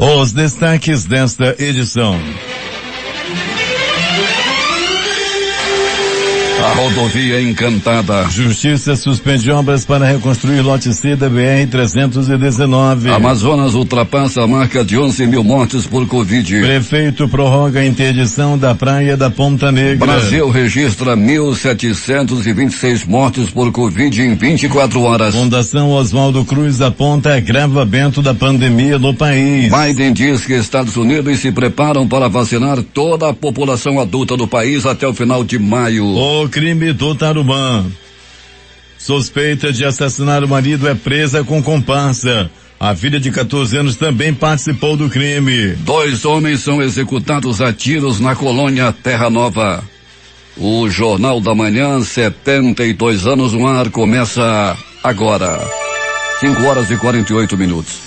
Os destaques desta edição. A rodovia Encantada. Justiça suspende obras para reconstruir lote C da BR-319. Amazonas ultrapassa a marca de 11 mil mortes por Covid. Prefeito prorroga a interdição da praia da Ponta Negra. Brasil registra 1.726 mortes por Covid em 24 horas. Fundação Oswaldo Cruz aponta agravamento da pandemia no país. Biden diz que Estados Unidos se preparam para vacinar toda a população adulta do país até o final de maio. O crime do Tarumã. Suspeita de assassinar o marido é presa com comparsa. A filha de 14 anos também participou do crime. 2 homens são executados a tiros na colônia Terra Nova. O Jornal da Manhã, 72 anos no ar, começa agora. 5h48.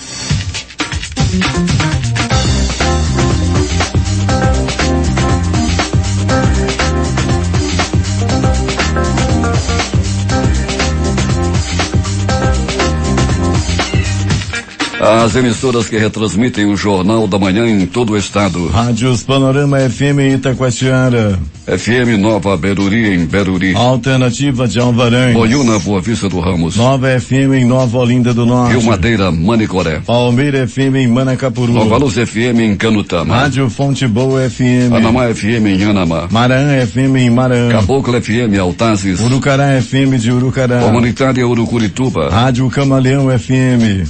As emissoras que retransmitem o Jornal da Manhã em todo o estado. Rádios Panorama FM em Itacoatiara. FM Nova Beruri em Beruri. Alternativa de Alvarães. Boiúna, Boa Vista do Ramos. Nova FM em Nova Olinda do Norte. Rio Madeira, Manicoré. Palmeira FM em Manacapuru. Nova Luz FM em Canutama. Rádio Fonte Boa FM. Anamá FM em Anamá. Maranhão FM em Maranhão. Caboclo FM Altazes. Urucará FM de Urucará. Comunitária Urucurituba. Rádio Camaleão FM.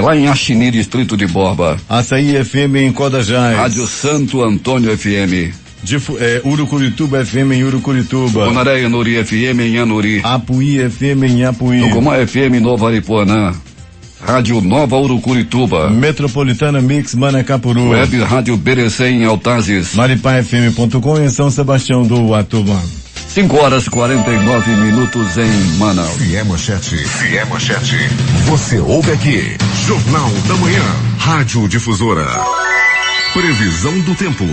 Lá em Axini, distrito de Borba. Açaí FM em Codajás. Rádio Santo Antônio FM. Urucurituba FM em Urucurituba. Bonaré Anuri FM em Anuri. Apuí FM em Apuí. Tucumã FM Nova Aripuanã. Rádio Nova Urucurituba. Metropolitana Mix Manacapuru. Web Rádio Berecê em Altazes. MaripaFM.com em São Sebastião do Uatuba. 5h49 em Manaus. Manchete. Você ouve aqui. Jornal da Manhã. Rádio Difusora. Previsão do tempo.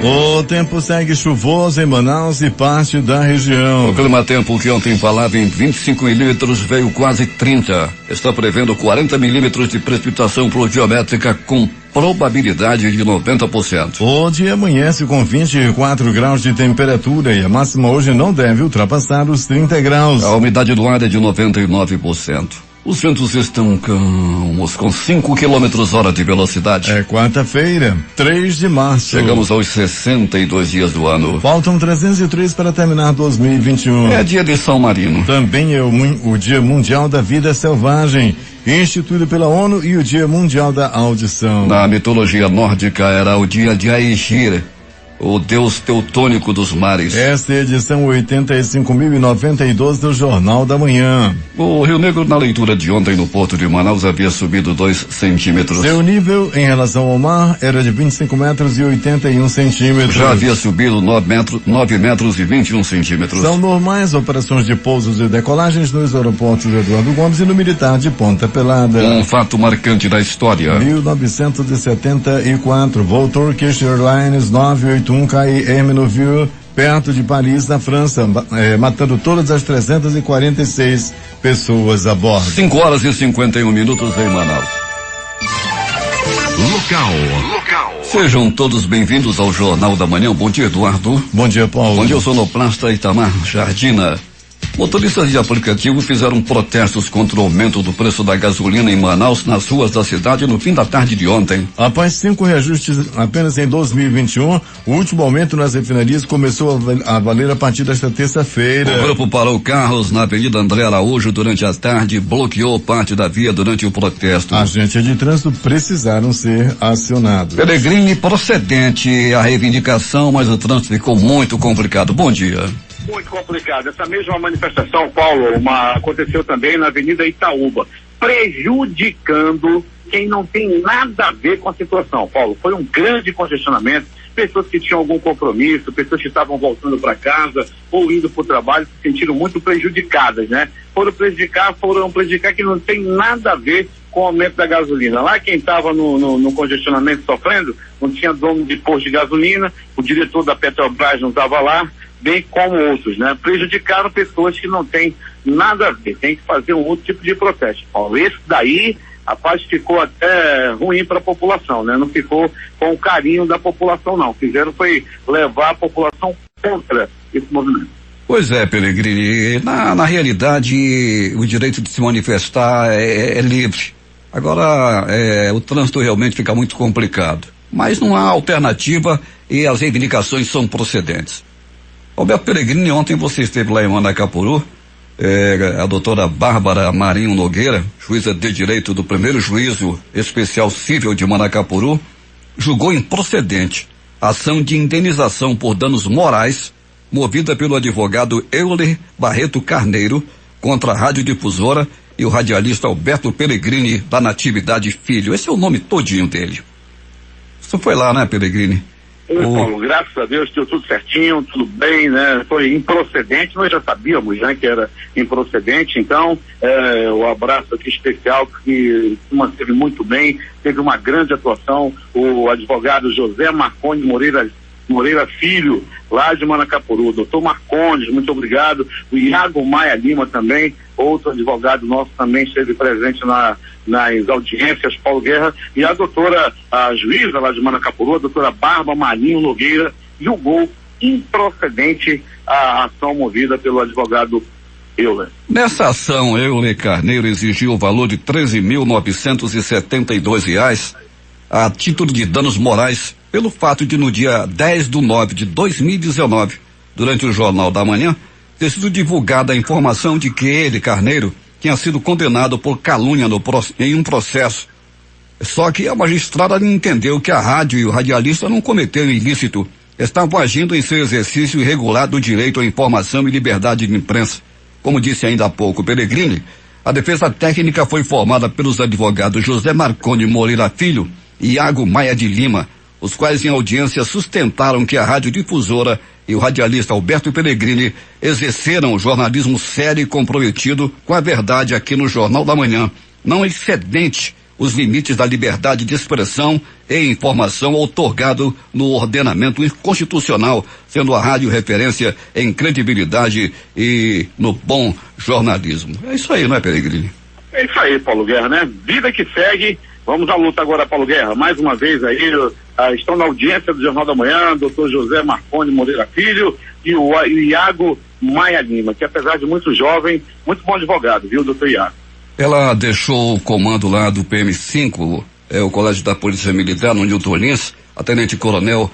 O tempo segue chuvoso em Manaus e parte da região. O clima-tempo que ontem falava em 25 milímetros veio quase 30. Está prevendo 40 milímetros de precipitação pluviométrica com probabilidade de 90%. O dia amanhece com 24 graus de temperatura e a máxima hoje não deve ultrapassar os 30 graus. A umidade do ar é de 99%. Os ventos estão calmos, com 5 km/h de velocidade. É quarta-feira, 3 de março. Chegamos aos 62 dias do ano. Faltam 303 para terminar 2021. É dia de São Marino. Também é o Dia Mundial da Vida Selvagem, instituído pela ONU, e o Dia Mundial da Audição. Na mitologia nórdica era o dia de Aegir, o deus teutônico dos mares. Esta é a edição 85.092 do Jornal da Manhã. O Rio Negro, na leitura de ontem no Porto de Manaus, havia subido 2 centímetros. Seu nível em relação ao mar era de 25 metros e 81 centímetros. Já havia subido 9 metros e 21 centímetros. São normais operações de pousos e decolagens nos aeroportos Eduardo Gomes e no Militar de Ponta Pelada. Um fato marcante da história. 1974, voo Turkish Airlines 981 cai em Ermenonville, perto de Paris, na França, matando todas as 346 pessoas a bordo. 5h51 em Manaus. Local. Sejam todos bem-vindos ao Jornal da Manhã. Bom dia, Eduardo. Bom dia, Paulo. Bom dia, sonoplasta Itamar Jardina. Motoristas de aplicativo fizeram protestos contra o aumento do preço da gasolina em Manaus, nas ruas da cidade, no fim da tarde de ontem. Após 5 reajustes apenas em 2021, o último aumento nas refinarias começou a valer a partir desta terça-feira. O grupo parou carros na Avenida André Araújo durante a tarde e bloqueou parte da via durante o protesto. Agentes de trânsito precisaram ser acionados. Peregrine procedente à reivindicação, mas o trânsito ficou muito complicado. Bom dia. Muito complicado. Essa mesma manifestação, Paulo, aconteceu também na Avenida Itaúba, prejudicando quem não tem nada a ver com a situação, Paulo. Foi um grande congestionamento, pessoas que tinham algum compromisso, pessoas que estavam voltando para casa ou indo para o trabalho se sentiram muito prejudicadas, né? Foram prejudicar que não tem nada a ver com o aumento da gasolina. Lá quem estava no congestionamento sofrendo, não tinha dono de posto de gasolina, o diretor da Petrobras não estava lá, bem como outros, né? Prejudicaram pessoas que não têm nada a ver, tem que fazer um outro tipo de protesto, Paulo. Esse daí rapaz, ficou até ruim para a população, né? Não ficou com o carinho da população, não. Fizeram foi levar a população contra esse movimento. Pois é, Pellegrini, na realidade o direito de se manifestar é livre. Agora o trânsito realmente fica muito complicado, mas não há alternativa e as reivindicações são procedentes. Alberto Pellegrini, ontem você esteve lá em Manacapuru, a doutora Bárbara Marinho Nogueira, juíza de direito do primeiro juízo especial civil de Manacapuru, julgou improcedente a ação de indenização por danos morais movida pelo advogado Euler Barreto Carneiro contra a radiodifusora e o radialista Alberto Pellegrini da Natividade Filho. Esse é o nome todinho dele. Você foi lá, né, Pellegrini? Paulo, graças a Deus deu tudo certinho, tudo bem, né? Foi improcedente, nós já sabíamos, né, que era improcedente, então o abraço aqui especial, que se manteve muito bem, teve uma grande atuação, o advogado José Marconi Moreira Filho, lá de Manacapuru, doutor Marcondes, muito obrigado, o Iago Maia Lima também, outro advogado nosso também esteve presente nas audiências, Paulo Guerra, e a doutora, a juíza lá de Manacapuru, a doutora Bárbara Marinho Nogueira, julgou improcedente a ação movida pelo advogado Euler. Nessa ação, Euler Carneiro exigiu o valor de R$13.972 a título de danos morais pelo fato de no dia 10/9/2019, durante o Jornal da Manhã, ter sido divulgada a informação de que ele, Carneiro, tinha sido condenado por calúnia em um processo. Só que a magistrada entendeu que a rádio e o radialista não cometeram ilícito, estavam agindo em seu exercício irregular do direito à informação e liberdade de imprensa. Como disse ainda há pouco Pellegrini, a defesa técnica foi formada pelos advogados José Marconi Moreira Filho e Iago Maia de Lima, os quais em audiência sustentaram que a radiodifusora e o radialista Alberto Pellegrini exerceram o jornalismo sério e comprometido com a verdade aqui no Jornal da Manhã, não excedente os limites da liberdade de expressão e informação outorgado no ordenamento constitucional, sendo a rádio referência em credibilidade e no bom jornalismo. É isso aí, não é, Pellegrini? É isso aí, Paulo Guerra, né? Vida que segue. Vamos à luta agora, Paulo Guerra. Mais uma vez aí, estão na audiência do Jornal da Manhã, doutor José Marconi Moreira Filho e o Iago Maia Lima, que apesar de muito jovem, muito bom advogado, viu, doutor Iago? Ela deixou o comando lá do PM5, o Colégio da Polícia Militar, no Newton Lins, a tenente-coronel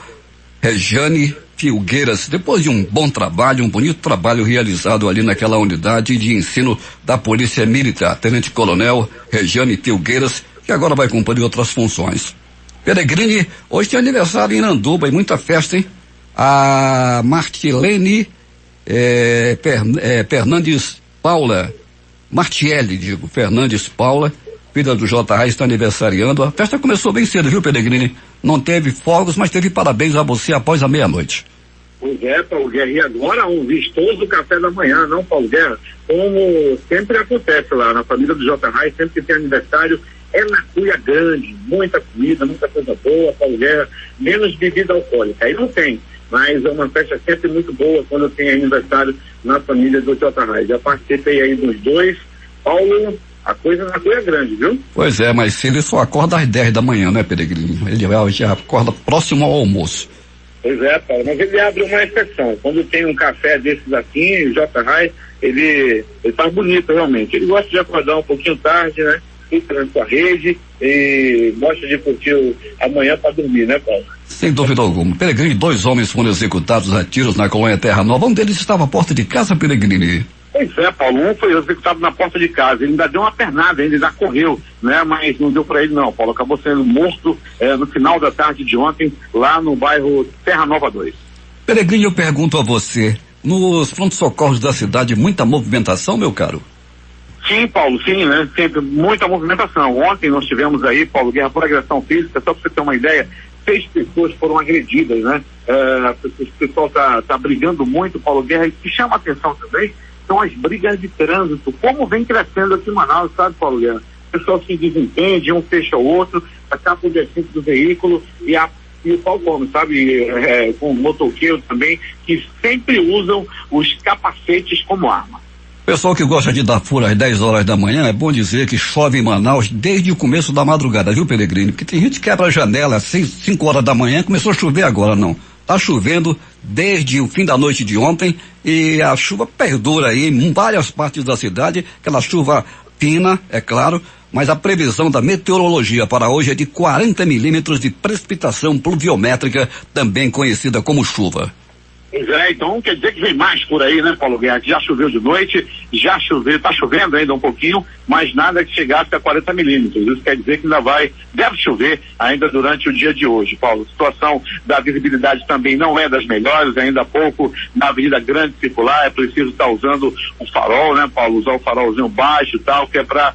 Regiane Filgueiras, depois de um bom trabalho, um bonito trabalho realizado ali naquela unidade de ensino da Polícia Militar. Tenente-coronel Regiane Filgueiras, que agora vai cumprir outras funções. Pellegrini, hoje tem aniversário em Iranduba e muita festa, hein? A Martilene Fernandes Paula, Fernandes Paula, filha do J.A., está aniversariando. A festa começou bem cedo, viu, Pellegrini? Não teve fogos, mas teve parabéns a você após a meia-noite. Pois é, Paulo Guerra, e agora um vistoso café da manhã, não, Paulo Guerra? Como sempre acontece lá na família do J.A., sempre que tem aniversário, é na cuia grande, muita comida, muita coisa boa, Paulo Guerra, menos bebida alcoólica. Aí não tem, mas é uma festa sempre muito boa quando tem aniversário na família do J.A. Já participei aí dos dois. Paulo, a coisa na cuia grande, viu? Pois é, mas ele só acorda às 10 da manhã, né, Pellegrini? Ele já acorda próximo ao almoço. Pois é, Paulo, mas ele abre uma exceção. Quando tem um café desses aqui, o J.A., ele faz bonito realmente. Ele gosta de acordar um pouquinho tarde, né? Fica na sua rede e gosta de curtir amanhã para dormir, né, Paulo? Sem dúvida alguma. Pellegrini, 2 homens foram executados a tiros na colônia Terra Nova. Um deles estava à porta de casa, Pellegrini. Pois é, Paulo, um foi executado na porta de casa, ele ainda deu uma pernada, ele ainda correu, né, mas não deu para ele não, Paulo, acabou sendo morto no final da tarde de ontem, lá no bairro Terra Nova 2. Pellegrini, eu pergunto a você, nos pronto-socorros da cidade, muita movimentação, meu caro? Sim, Paulo, sim, né? Sempre muita movimentação. Ontem nós tivemos aí, Paulo Guerra, por agressão física, só para você ter uma ideia, 6 pessoas foram agredidas, né? O pessoal tá brigando muito, Paulo Guerra, e que chama a atenção também são as brigas de trânsito, como vem crescendo aqui em Manaus, sabe, Paulo Guerra? O pessoal se desentende, um fecha o outro, acaba o descento do veículo e o pau come, sabe? Com motoqueiro também, que sempre usam os capacetes como arma. Pessoal que gosta de dar furo às 10 horas da manhã, é bom dizer que chove em Manaus desde o começo da madrugada, viu, Peregrino? Porque tem gente que quebra a janela às 5 horas da manhã, começou a chover agora, não. Tá chovendo desde o fim da noite de ontem e a chuva perdura aí em várias partes da cidade, aquela chuva fina, é claro, mas a previsão da meteorologia para hoje é de 40 milímetros de precipitação pluviométrica, também conhecida como chuva. Pois é, então quer dizer que vem mais por aí, né, Paulo Guedes? Já choveu de noite, já choveu, tá chovendo ainda um pouquinho, mas nada que chegasse a 40 milímetros. Isso quer dizer que ainda deve chover ainda durante o dia de hoje, Paulo. A situação da visibilidade também não é das melhores, ainda há pouco na Avenida Grande Circular, é preciso estar usando o farol, né, Paulo? Usar o farolzinho baixo e tal, que é para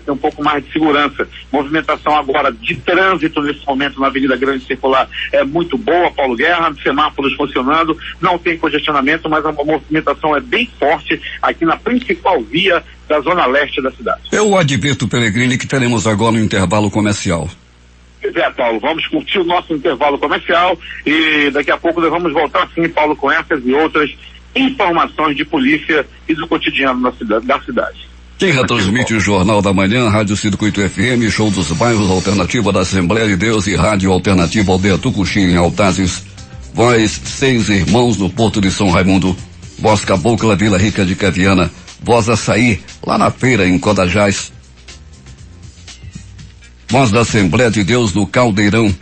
ter um pouco mais de segurança. Movimentação agora de trânsito nesse momento na Avenida Grande Circular é muito boa, Paulo Guerra, semáforos funcionando, não tem congestionamento, mas a movimentação é bem forte aqui na principal via da zona leste da cidade. Eu advirto, Peregrini, que teremos agora um intervalo comercial. Pois é, Paulo, vamos curtir o nosso intervalo comercial e daqui a pouco nós vamos voltar sim, Paulo, com essas e outras informações de polícia e do cotidiano da cidade. Quem retransmite o Jornal da Manhã, Rádio Circuito FM, Show dos Bairros, Alternativa da Assembleia de Deus e Rádio Alternativa Aldeia Tucuxi em Altazes. Voz 6 Irmãos no Porto de São Raimundo. Voz Cabocla Vila Rica de Caviana. Voz Açaí, lá na feira em Codajás. Voz da Assembleia de Deus no Caldeirão.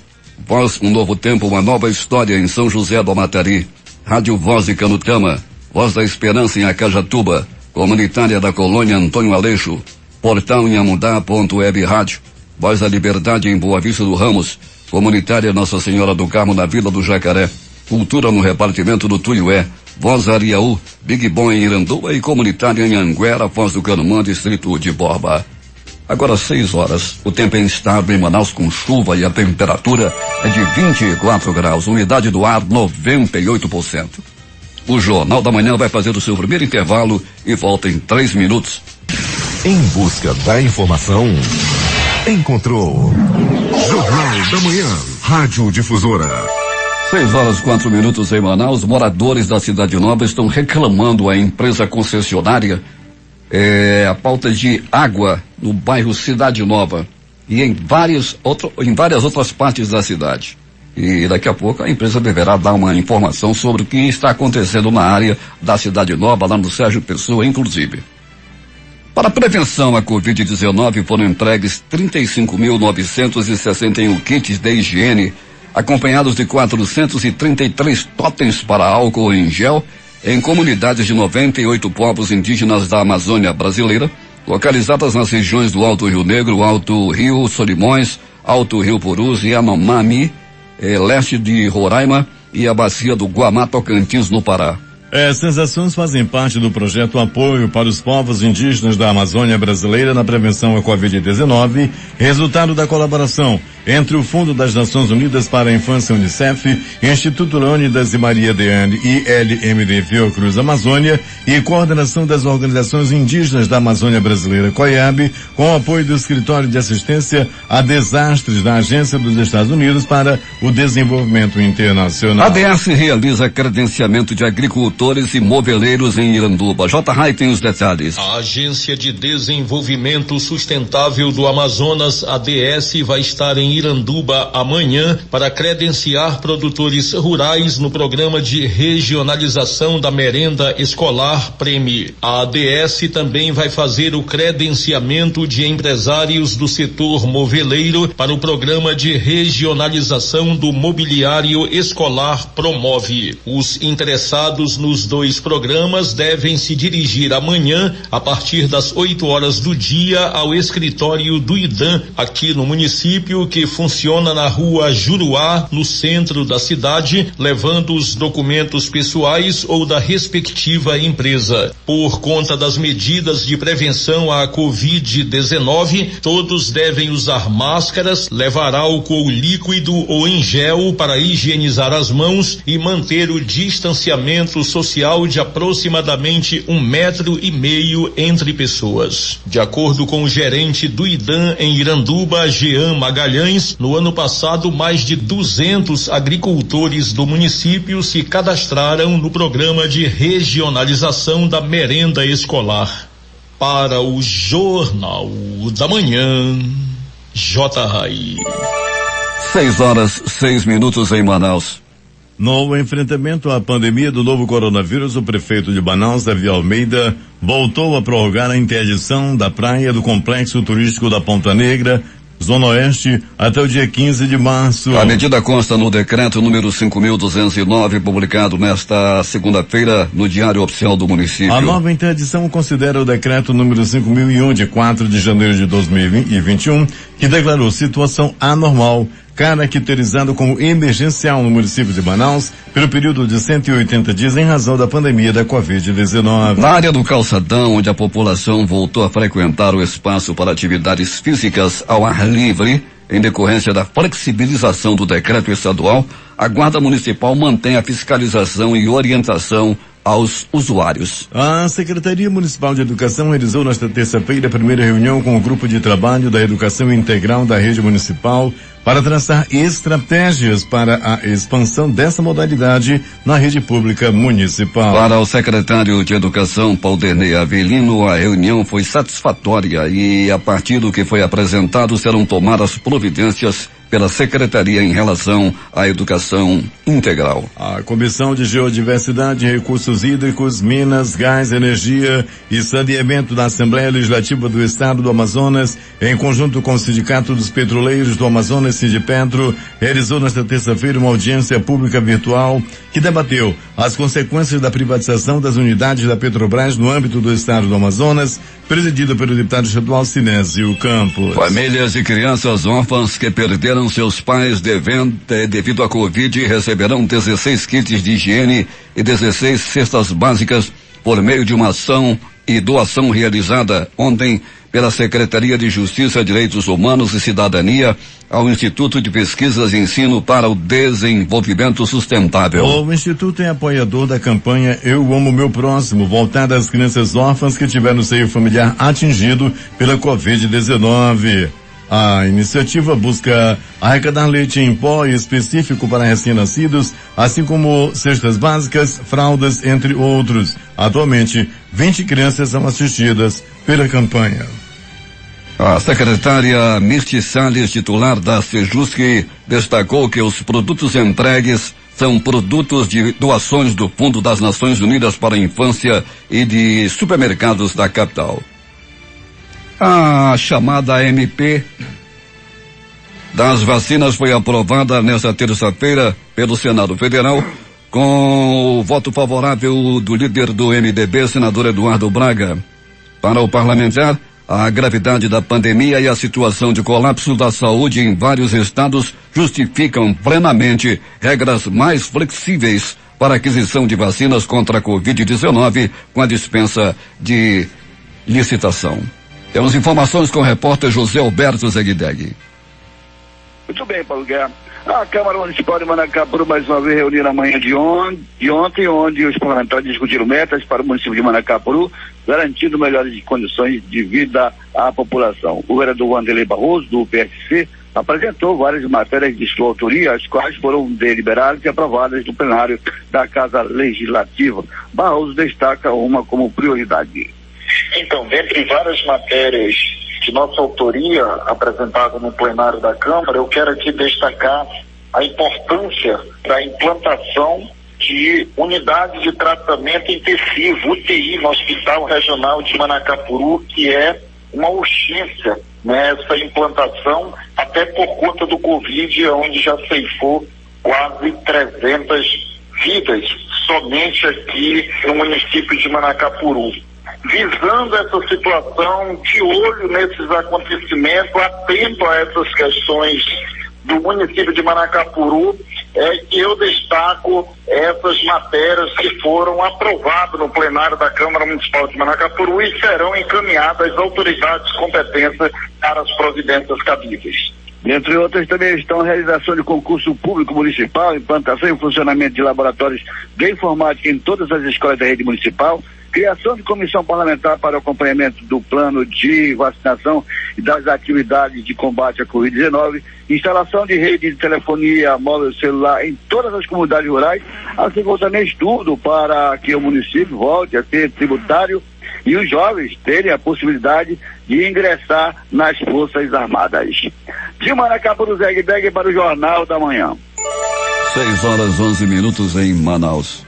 Voz Um Novo Tempo, Uma Nova História em São José do Amatari. Rádio Voz de Canutama. Voz da Esperança em Acajatuba. Comunitária da Colônia Antônio Aleixo, Portal em Amudá.web Rádio, Voz da Liberdade em Boa Vista do Ramos, Comunitária Nossa Senhora do Carmo na Vila do Jacaré, Cultura no Repartimento do Tuiué, Voz Ariaú, Big Bom em Iranduba e Comunitária em Anguera, Voz do Canumã, Distrito de Borba. Agora 6 horas, o tempo é instável em Manaus com chuva e a temperatura é de 24 graus, umidade do ar 98%. O Jornal da Manhã vai fazer o seu primeiro intervalo e volta em 3 minutos. Em busca da informação, encontrou Jornal da Manhã, Rádio Difusora. 6 horas 4 minutos em Manaus. Moradores da Cidade Nova estão reclamando à empresa concessionária a falta de água no bairro Cidade Nova e em várias outras partes da cidade. E daqui a pouco a empresa deverá dar uma informação sobre o que está acontecendo na área da Cidade Nova, lá no Sérgio Pessoa, inclusive. Para a prevenção à Covid-19 foram entregues 35.961 kits de higiene, acompanhados de 433 totens para álcool em gel, em comunidades de 98 povos indígenas da Amazônia brasileira, localizadas nas regiões do Alto Rio Negro, Alto Rio Solimões, Alto Rio Purus e Yanomami, leste de Roraima e a bacia do Guamá Tocantins, no Pará. Essas ações fazem parte do projeto Apoio para os Povos Indígenas da Amazônia Brasileira na Prevenção à Covid-19, resultado da colaboração entre o Fundo das Nações Unidas para a Infância Unicef, Instituto Leônidas e Maria Deane e LMD Fiocruz Amazônia e coordenação das organizações indígenas da Amazônia Brasileira, COIAB, com o apoio do Escritório de Assistência a Desastres da Agência dos Estados Unidos para o Desenvolvimento Internacional. A ADS realiza credenciamento de agricultores e moveleiros em Iranduba. J-Rai tem os detalhes. A Agência de Desenvolvimento Sustentável do Amazonas, ADS, vai estar em Iranduba amanhã para credenciar produtores rurais no programa de regionalização da merenda escolar Prêmio. A ADS também vai fazer o credenciamento de empresários do setor moveleiro para o programa de regionalização do mobiliário escolar Promove. Os interessados nos 2 programas devem se dirigir amanhã, a partir das 8 horas do dia, ao escritório do IDAM, aqui no município, que funciona na rua Juruá, no centro da cidade, levando os documentos pessoais ou da respectiva empresa. Por conta das medidas de prevenção à Covid-19, todos devem usar máscaras, levar álcool líquido ou em gel para higienizar as mãos e manter o distanciamento social de aproximadamente 1,5 metro entre pessoas. De acordo com o gerente do IDAM em Iranduba, Jean Magalhães, ações. No ano passado, mais de 200 agricultores do município se cadastraram no programa de regionalização da merenda escolar. Para o Jornal da Manhã, J. Rai. 6:06 em Manaus. No enfrentamento à pandemia do novo coronavírus, o prefeito de Manaus, Davi Almeida, voltou a prorrogar a interdição da praia do complexo turístico da Ponta Negra, Zona Oeste, até o dia 15 de março. A medida consta no decreto número 5.209, publicado nesta segunda-feira no Diário Oficial do município. A nova interdição considera o decreto número 5.001, de 4 de janeiro de 2021, que declarou situação anormal, caracterizado como emergencial no município de Manaus pelo período de 180 dias em razão da pandemia da Covid-19. Na área do calçadão, onde a população voltou a frequentar o espaço para atividades físicas ao ar livre, em decorrência da flexibilização do decreto estadual, a Guarda Municipal mantém a fiscalização e orientação aos usuários. A Secretaria Municipal de Educação realizou nesta terça-feira a primeira reunião com o Grupo de Trabalho da Educação Integral da Rede Municipal para traçar estratégias para a expansão dessa modalidade na rede pública municipal. Para o secretário de Educação, Paulderney Avelino, a reunião foi satisfatória e, a partir do que foi apresentado, serão tomadas providências pela Secretaria em relação à educação integral. A Comissão de Geodiversidade, Recursos Hídricos, Minas, Gás, Energia e Saneamento da Assembleia Legislativa do Estado do Amazonas, em conjunto com o Sindicato dos Petroleiros do Amazonas, Sindipetro, realizou nesta terça-feira uma audiência pública virtual que debateu as consequências da privatização das unidades da Petrobras no âmbito do Estado do Amazonas, presidida pelo deputado estadual Sinésio Campos. Famílias e crianças órfãs que perderam seus pais devido à Covid receberão 16 kits de higiene e 16 cestas básicas por meio de uma ação e doação realizada ontem pela Secretaria de Justiça, Direitos Humanos e Cidadania ao Instituto de Pesquisas e Ensino para o Desenvolvimento Sustentável. O Instituto é apoiador da campanha Eu Amo Meu Próximo, voltada às crianças órfãs que tiveram seio familiar atingido pela Covid-19. A iniciativa busca arrecadar leite em pó específico para recém-nascidos, assim como cestas básicas, fraldas, entre outros. Atualmente, 20 crianças são assistidas pela campanha. A secretária Mirti Salles, titular da Sejusc, destacou que os produtos entregues são produtos de doações do Fundo das Nações Unidas para a Infância e de supermercados da capital. A chamada MP das vacinas foi aprovada nesta terça-feira pelo Senado Federal, com o voto favorável do líder do MDB, senador Eduardo Braga. Para o parlamentar, a gravidade da pandemia e a situação de colapso da saúde em vários estados justificam plenamente regras mais flexíveis para a aquisição de vacinas contra a Covid-19 com a dispensa de licitação. Temos informações com o repórter José Alberto Zegdeg. Muito bem, Paulo Guerra. A Câmara Municipal de Manacapuru mais uma vez reuniu na manhã de ontem, onde os parlamentares discutiram metas para o município de Manacapuru, garantindo melhores condições de vida à população. O vereador Wanderlei Barroso, do PSC, apresentou várias matérias de sua autoria, as quais foram deliberadas e aprovadas no plenário da Casa Legislativa. Barroso destaca uma como prioridade. Então, dentre várias matérias de nossa autoria apresentada no plenário da Câmara, eu quero aqui destacar a importância da implantação de unidade de tratamento intensivo, UTI, no Hospital Regional de Manacapuru, que é uma urgência, né, essa implantação, até por conta do Covid, onde já ceifou quase 300 vidas, somente aqui no município de Manacapuru. Visando essa situação, de olho nesses acontecimentos, atento a essas questões do município de Manacapuru, eu destaco essas matérias que foram aprovadas no plenário da Câmara Municipal de Manacapuru e serão encaminhadas às autoridades competentes para as providências cabíveis. Entre outras, também estão a realização de concurso público municipal, implantação e funcionamento de laboratórios de informática em todas as escolas da rede municipal, Criação de comissão parlamentar para o acompanhamento do plano de vacinação e das atividades de combate à Covid-19, instalação de rede de telefonia móvel celular em todas as comunidades rurais, assim como também estudo para que o município volte a ser tributário e os jovens terem a possibilidade de ingressar nas Forças Armadas. De Manacapuru, Zeg para o Jornal da Manhã. 6h11 em Manaus.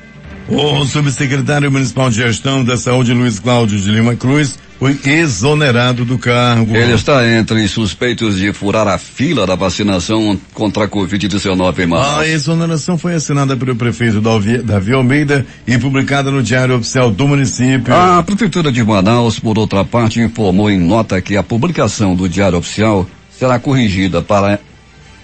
O subsecretário municipal de gestão da saúde, Luiz Cláudio de Lima Cruz, foi exonerado do cargo. Ele está entre suspeitos de furar a fila da vacinação contra a Covid-19 em Manaus. A exoneração foi assinada pelo prefeito Davi Almeida e publicada no Diário Oficial do município. A Prefeitura de Manaus, por outra parte, informou em nota que a publicação do Diário Oficial será corrigida para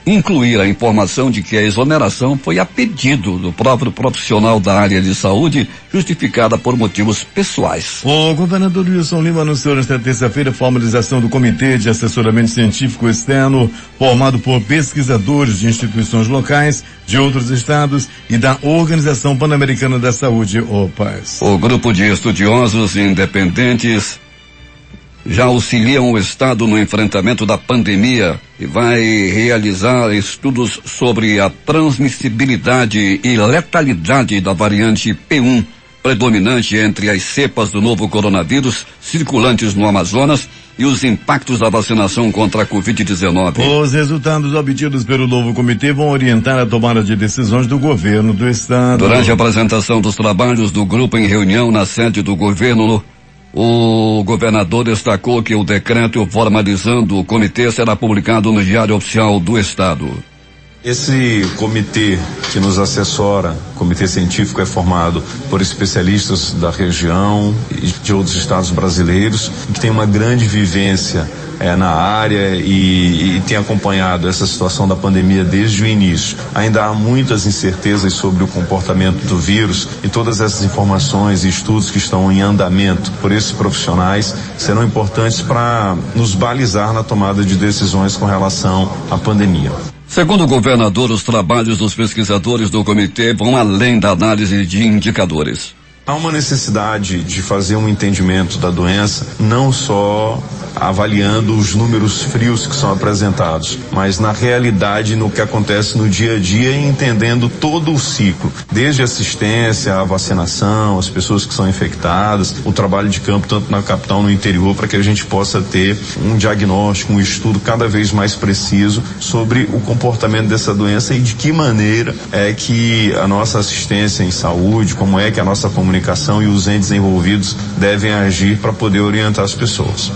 incluir a informação de que a exoneração foi a pedido do próprio profissional da área de saúde, justificada por motivos pessoais. O governador Wilson Lima anunciou nesta terça-feira a formalização do Comitê de Assessoramento Científico Externo, formado por pesquisadores de instituições locais, de outros estados e da Organização Pan-Americana da Saúde, OPAS. O grupo de estudiosos independentes já auxiliam o Estado no enfrentamento da pandemia e vai realizar estudos sobre a transmissibilidade e letalidade da variante P1, predominante entre as cepas do novo coronavírus circulantes no Amazonas, e os impactos da vacinação contra a Covid-19. Os resultados obtidos pelo novo comitê vão orientar a tomada de decisões do governo do Estado. Durante a apresentação dos trabalhos do grupo em reunião na sede do governo, o governador destacou que o decreto formalizando o comitê será publicado no Diário Oficial do Estado. Esse comitê que nos assessora, comitê científico, é formado por especialistas da região e de outros estados brasileiros, que tem uma grande vivência na área e tem acompanhado essa situação da pandemia desde o início. Ainda há muitas incertezas sobre o comportamento do vírus e todas essas informações e estudos que estão em andamento por esses profissionais serão importantes para nos balizar na tomada de decisões com relação à pandemia. Segundo o governador, os trabalhos dos pesquisadores do comitê vão além da análise de indicadores. Há uma necessidade de fazer um entendimento da doença, não só avaliando os números frios que são apresentados, mas na realidade, no que acontece no dia a dia e entendendo todo o ciclo, desde a assistência, a vacinação, as pessoas que são infectadas, o trabalho de campo tanto na capital como no interior, para que a gente possa ter um diagnóstico, um estudo cada vez mais preciso sobre o comportamento dessa doença e de que maneira é que a nossa assistência em saúde, como é que a nossa comunicação e os entes envolvidos devem agir para poder orientar as pessoas.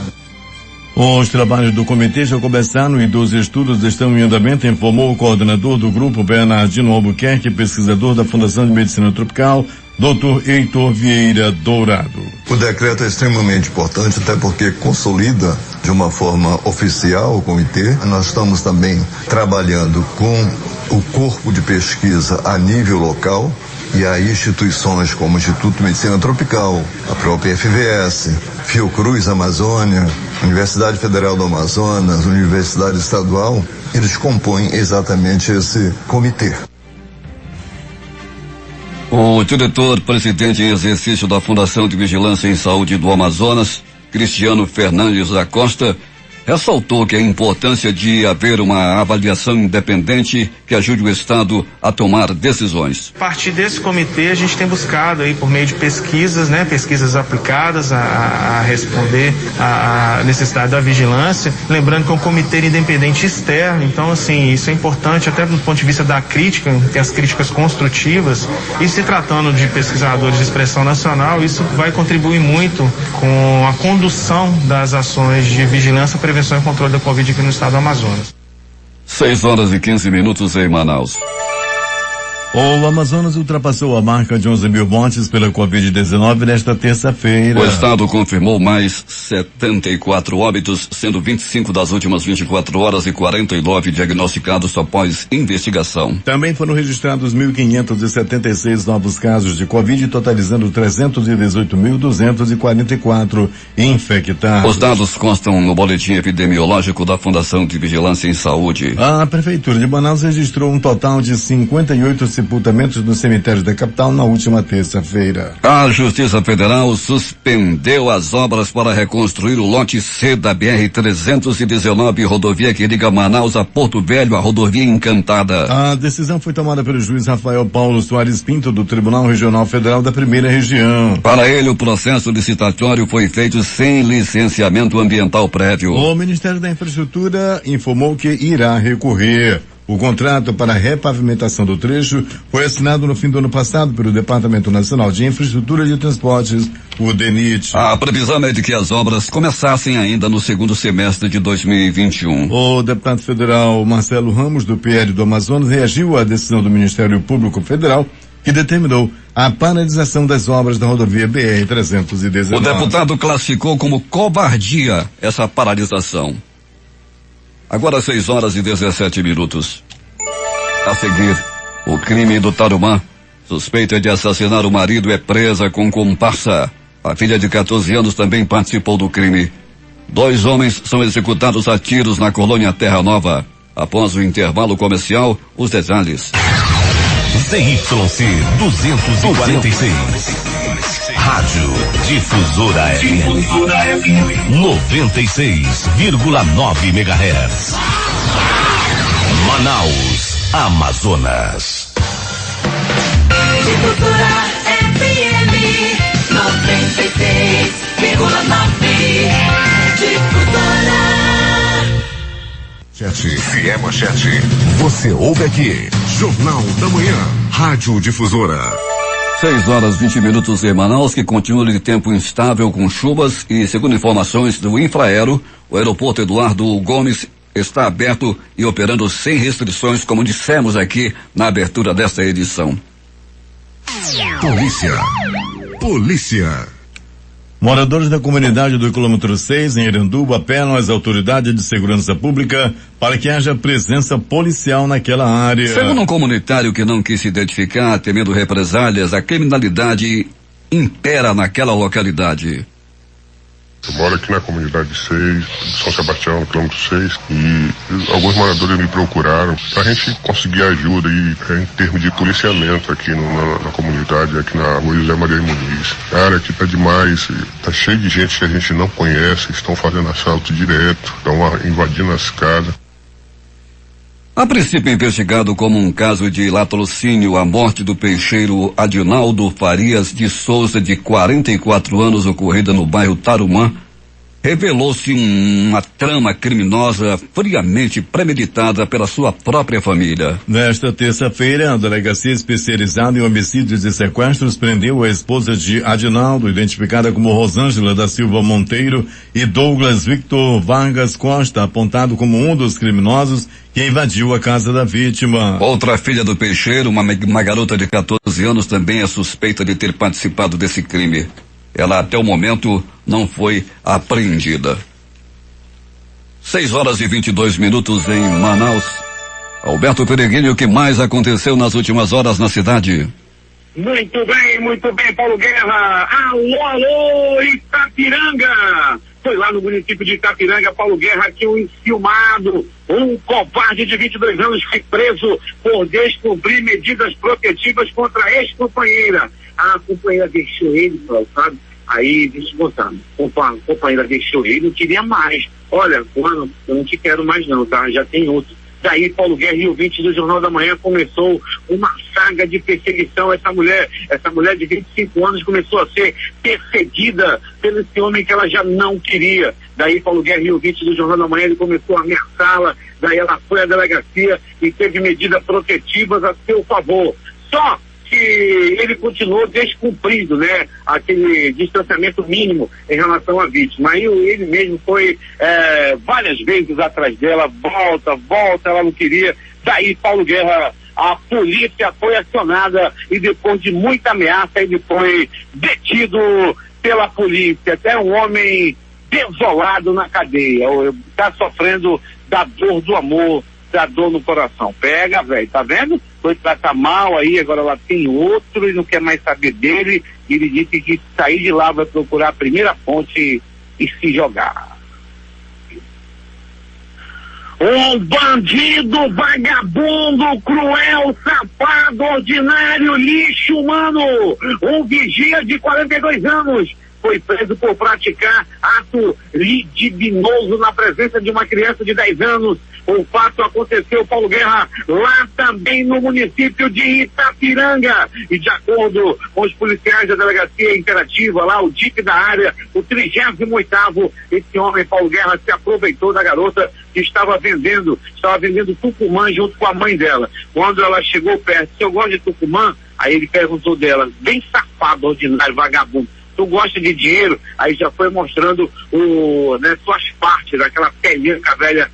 Os trabalhos do comitê já começaram e dos estudos estão em andamento, informou o coordenador do grupo, Bernardino Albuquerque, pesquisador da Fundação de Medicina Tropical, Dr. Heitor Vieira Dourado. O decreto é extremamente importante, até porque consolida de uma forma oficial o comitê. Nós estamos também trabalhando com o corpo de pesquisa a nível local, e aí instituições como o Instituto de Medicina Tropical, a própria FVS, Fiocruz Amazônia, Universidade Federal do Amazonas, Universidade Estadual, eles compõem exatamente esse comitê. O diretor-presidente em exercício da Fundação de Vigilância em Saúde do Amazonas, Cristiano Fernandes da Costa, ressaltou que a importância de haver uma avaliação independente que ajude o Estado a tomar decisões. A partir desse comitê, a gente tem buscado aí por meio de pesquisas, pesquisas aplicadas a responder à necessidade da vigilância. Lembrando que é um comitê independente externo, então assim, isso é importante até do ponto de vista da crítica, tem as críticas construtivas, e se tratando de pesquisadores de expressão nacional, isso vai contribuir muito com a condução das ações de vigilância, prevenção e controle da Covid aqui no estado do Amazonas. 6h15 em Manaus. O Amazonas ultrapassou a marca de 11 mil mortes pela Covid-19 nesta terça-feira. O estado confirmou mais 74 óbitos, sendo 25 das últimas 24 horas e 49 diagnosticados após investigação. Também foram registrados 1.576 novos casos de Covid, totalizando 318.244 infectados. Os dados constam no boletim epidemiológico da Fundação de Vigilância em Saúde. A Prefeitura de Manaus registrou um total de 58 sepultamentos no cemitério da capital na última terça-feira. A Justiça Federal suspendeu as obras para reconstruir o lote C da BR-319, rodovia que liga Manaus a Porto Velho, a rodovia Encantada. A decisão foi tomada pelo juiz Rafael Paulo Soares Pinto, do Tribunal Regional Federal da Primeira Região. Para ele, o processo licitatório foi feito sem licenciamento ambiental prévio. O Ministério da Infraestrutura informou que irá recorrer. O contrato para a repavimentação do trecho foi assinado no fim do ano passado pelo Departamento Nacional de Infraestrutura de Transportes, o DENIT. A previsão é de que as obras começassem ainda no segundo semestre de 2021. O deputado federal Marcelo Ramos, do PL do Amazonas, reagiu à decisão do Ministério Público Federal, que determinou a paralisação das obras da rodovia BR-319. O deputado classificou como covardia essa paralisação. Agora 6h17. A seguir, o crime do Tarumã. Suspeita de assassinar o marido é presa com comparsa. A filha de 14 anos também participou do crime. 2 homens são executados a tiros na colônia Terra Nova. Após o intervalo comercial, os detalhes. ZYC 246. Rádio Difusora FM 96,9 MHz. Manaus, Amazonas. Difusora FM 96,9. Difusora. Se é manchete, você ouve aqui. Jornal da Manhã, Rádio Difusora. 6h20 em Manaus, que continua de tempo instável com chuvas e, segundo informações do Infraero, o aeroporto Eduardo Gomes está aberto e operando sem restrições, como dissemos aqui na abertura desta edição. Polícia. Moradores da comunidade do quilômetro 6, em Iranduba, apelam às autoridades de segurança pública para que haja presença policial naquela área. Segundo um comunitário que não quis se identificar, temendo represálias, a criminalidade impera naquela localidade. Eu moro aqui na comunidade 6, São Sebastião, no quilômetro 6, e alguns moradores me procuraram pra gente conseguir ajuda aí, em termos de policiamento aqui na comunidade, aqui na rua José Maria Muniz. Cara, aqui tá demais, tá cheio de gente que a gente não conhece, estão fazendo assalto direto, estão invadindo as casas. A princípio investigado como um caso de latrocínio, a morte do peixeiro Adinaldo Farias de Souza, de 44 anos, ocorrida no bairro Tarumã, revelou-se uma trama criminosa friamente premeditada pela sua própria família. Nesta terça-feira, a Delegacia Especializada em Homicídios e Sequestros prendeu a esposa de Adinaldo, identificada como Rosângela da Silva Monteiro, e Douglas Victor Vargas Costa, apontado como um dos criminosos que invadiu a casa da vítima. Outra filha do peixeiro, uma garota de 14 anos, também é suspeita de ter participado desse crime. Ela até o momento não foi apreendida. 6h22 em Manaus. Alberto Peregrino, o que mais aconteceu nas últimas horas na cidade? Muito bem, Paulo Guerra. Alô, Itapiranga. Foi lá no município de Itapiranga, Paulo Guerra, que um enciumado, um covarde de 22 anos foi preso por descumprir medidas protetivas contra a ex-companheira. A companheira deixou ele, sabe? Aí, deixa eu contar, a companheira deixou ele, não queria mais. Olha, mano, eu não te quero mais não, tá? Já tem outro. Daí, Paulo Guerra e ouvintes do Jornal da Manhã começou uma saga de perseguição. Essa mulher de 25 anos começou a ser perseguida pelo esse homem que ela já não queria. Daí, Paulo Guerra e ouvintes do Jornal da Manhã, ele começou a ameaçá-la. Daí ela foi à delegacia e teve medidas protetivas a seu favor. Só que ele continuou descumprindo, né, aquele distanciamento mínimo em relação à vítima. Aí ele mesmo foi várias vezes atrás dela, volta, ela não queria. Daí, Paulo Guerra, a polícia foi acionada e depois de muita ameaça ele foi detido pela polícia. Até um homem desolado na cadeia, está sofrendo da dor do amor, da dor no coração. Pega, velho, tá vendo? Foi tratar mal aí, agora ela tem outro e não quer mais saber dele. E ele disse que sair de lá vai procurar a primeira ponte e se jogar. Um bandido, vagabundo, cruel, safado, ordinário, lixo humano, um vigia de 42 anos, foi preso por praticar ato libidinoso na presença de uma criança de 10 anos. O fato aconteceu, Paulo Guerra, lá também no município de Itapiranga. E de acordo com os policiais da delegacia interativa lá, o DIP da área, o 38º, esse homem, Paulo Guerra, se aproveitou da garota que estava vendendo Tucumã junto com a mãe dela. Quando ela chegou perto, se eu gosto de Tucumã, aí ele perguntou dela, bem safado, ordinário, vagabundo, tu gosta de dinheiro? Aí já foi mostrando suas partes, daquela pelinha velha,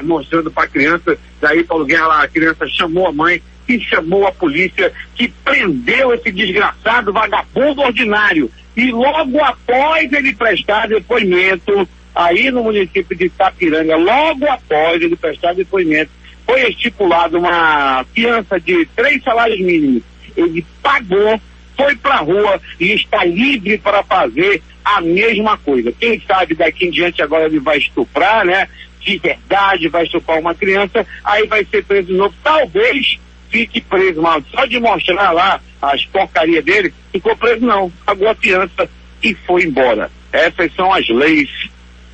mostrando para a criança. Daí Paulo Guerra, a criança chamou a mãe, que chamou a polícia, que prendeu esse desgraçado vagabundo ordinário. E logo após ele prestar depoimento, aí no município de Itapiranga, logo após ele prestar depoimento, foi estipulado uma fiança de 3 salários mínimos. Ele pagou, foi pra rua e está livre para fazer a mesma coisa. Quem sabe daqui em diante agora ele vai estuprar, né? De verdade, vai estuprar uma criança, aí vai ser preso de novo. Talvez fique preso, mas só de mostrar lá as porcarias dele, ficou preso não, pagou a fiança e foi embora. Essas são as leis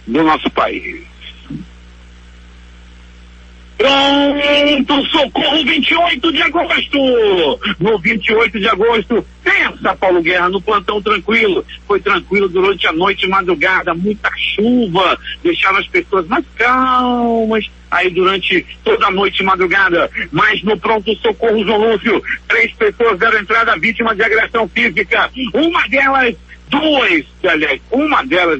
do nosso país. Pronto, socorro, 28 de agosto. No 28 de agosto, terça, Paulo Guerra, no plantão tranquilo. Foi tranquilo durante a noite e madrugada, muita chuva, deixaram as pessoas mais calmas. Aí durante toda a noite e madrugada, mas no pronto socorro João Lúcio, 3 pessoas deram entrada vítimas de agressão física. Uma delas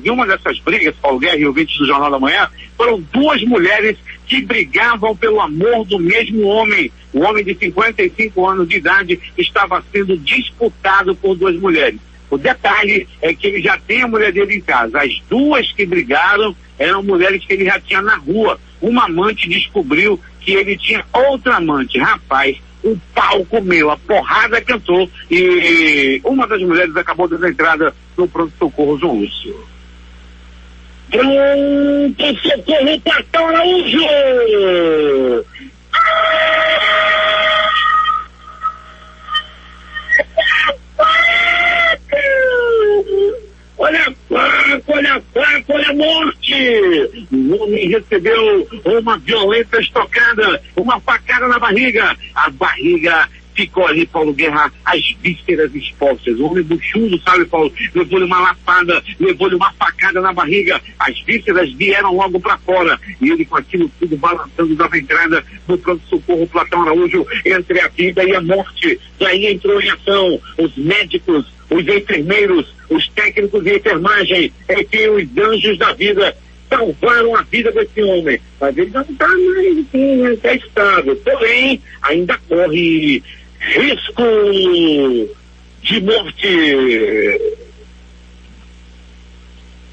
e uma dessas brigas, Paulo Guerra e ouvintes do Jornal da Manhã, foram 2 mulheres que brigavam pelo amor do mesmo homem. O homem de 55 anos de idade estava sendo disputado por 2 mulheres. O detalhe é que ele já tem a mulher dele em casa. As 2 que brigaram eram mulheres que ele já tinha na rua. Uma amante descobriu que ele tinha outra amante. Rapaz, o pau comeu, a porrada cantou e uma das mulheres acabou dando entrada no pronto-socorro João Lúcio. Pronto-socorro Platão Araújo! Olha a faca, olha a morte! O homem recebeu uma violenta estocada, uma facada na barriga. A barriga ficou ali, Paulo Guerra, as vísceras expostas. O homem buchudo, sabe, Paulo? Levou-lhe uma lapada, levou-lhe uma facada na barriga. As vísceras vieram logo para fora. E ele com aquilo tudo balançando, dava entrada no pronto-socorro Platão Araújo entre a vida e a morte. Daí entrou em ação os médicos, os enfermeiros, os técnicos de enfermagem, enfim, os anjos da vida, salvaram a vida desse homem. Mas ele já não está mais, enfim, está estável. Porém, ainda corre risco de morte.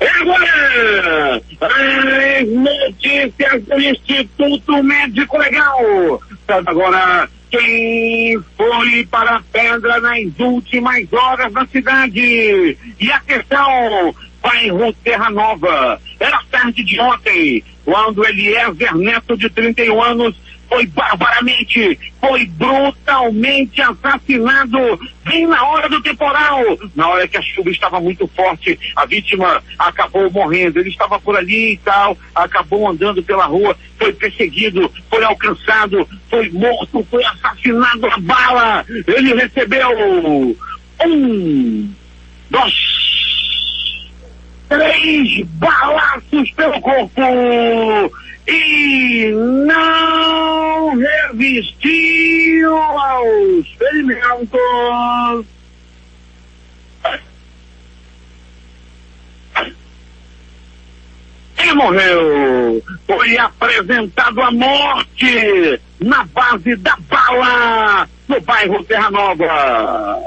É agora! As notícias do Instituto Médico Legal. Agora, quem foi para a pedra nas últimas horas da cidade? E atenção, bairro Terra Nova. Era tarde de ontem, quando Eliezer Neto, de 31 anos, foi barbaramente, foi brutalmente assassinado bem na hora do temporal. Na hora que a chuva estava muito forte, a vítima acabou morrendo. Ele estava por ali e tal, acabou andando pela rua, foi perseguido, foi alcançado, foi morto, foi assassinado a bala. Ele recebeu 1, 2, 3 balaços pelo corpo e não resistiu aos ferimentos. E morreu. Foi apresentado à morte na base da bala no bairro Terra Nova.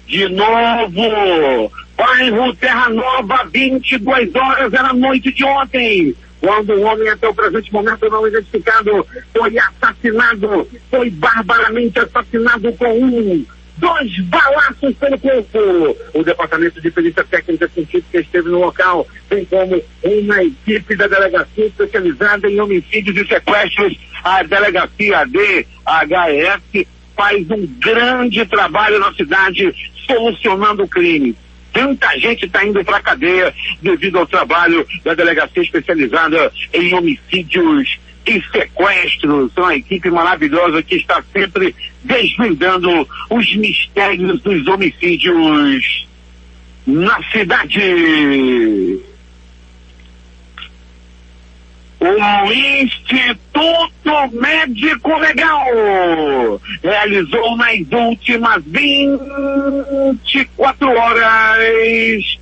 De novo, bairro Terra Nova, 22 horas, era a noite de ontem, quando o homem até o presente momento não identificado foi assassinado, foi barbaramente assassinado com um 2 balaços pelo corpo. O Departamento de Perícia Técnica Científica esteve no local, bem como uma equipe da Delegacia Especializada em Homicídios e Sequestros, a Delegacia DHS, faz um grande trabalho na cidade solucionando o crime. Tanta gente está indo para a cadeia devido ao trabalho da Delegacia Especializada em Homicídios e Sequestros. São uma equipe maravilhosa que está sempre desvendando os mistérios dos homicídios na cidade. O Instituto Médico Legal realizou nas últimas 24 horas